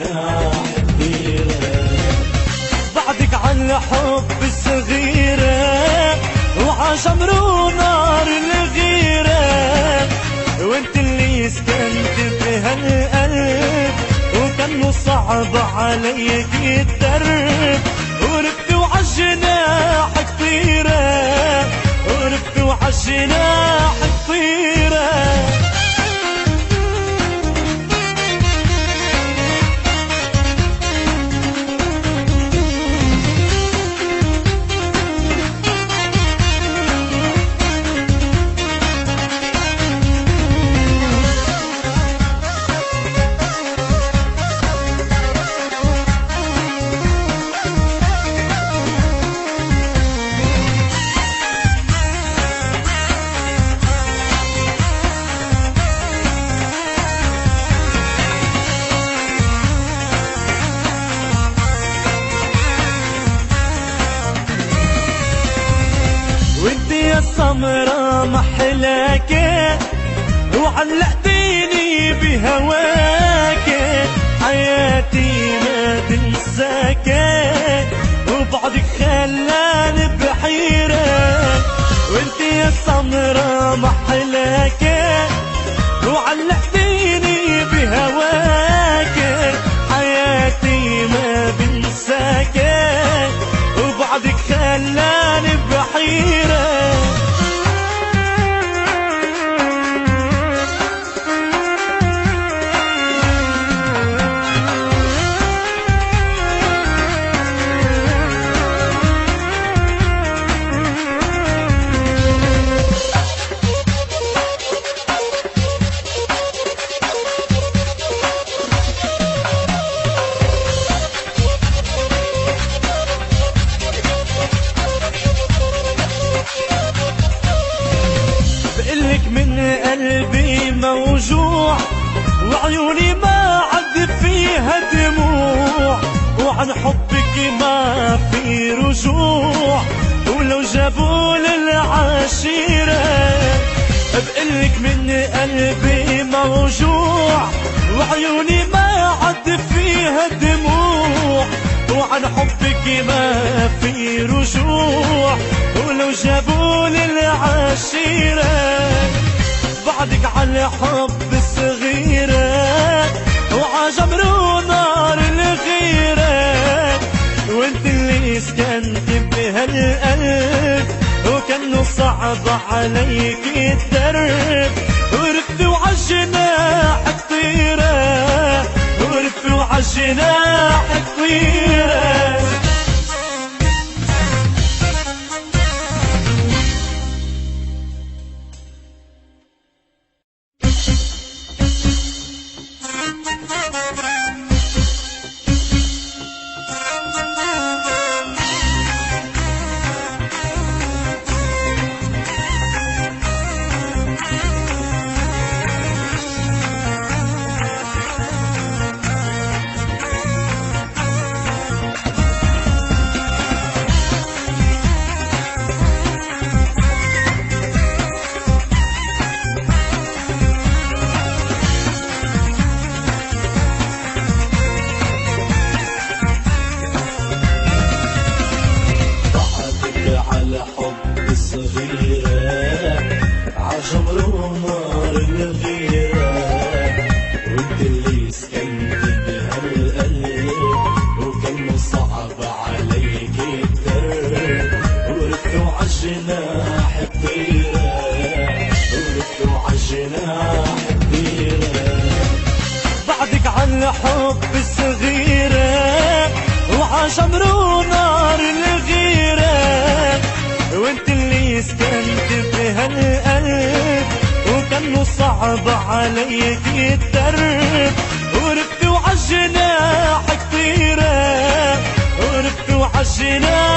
وعالجناح كبيرة. بعدك عالحب الصغيرة وعجمر ونار الغيرة، وانت اللي سكنت بهالقلب وكان صعب عليك الدرب، وركت وعالجناح كبيرة، وركت وعالجناح كبيرة. وانتي السمرة محلاكي وعلقتيني بهواكي، حياتي ما تنساكي وبعدك خلاني بحيرة. وانتي السمرة محلاكي وعلقتيني بهواكي، حياتي ما بنساكي وبعدك خلاني بحيرة. بقلك من قلبي موجوع وعيوني ما عد فيها دموع، وعن حبك ما في رجوع ولو جابوا للعشيرة. بقلك من قلبي موجوع وعيوني ما عد فيها دموع، وعن حبك ما في رجوع ولو جابوا للعشيرة. بعدك على حب الصغيرة وعجمر ونار الغيرة، وانت اللي سكنت بهالقلب وكان صعب عليك الدرب، وركت وعالجناح كطيرة، وركت وعالجناح كطيرة. وعالجناح كبيرة، وركت وعالجناح كبيرة. بعدك عالحب الصغيرة وعجمر ونار الغيرة، وانت اللي سكنت بهالقلب وكان صعب عليك الدرب، وركت وعالجناح كبيرة، وركت وعالجناح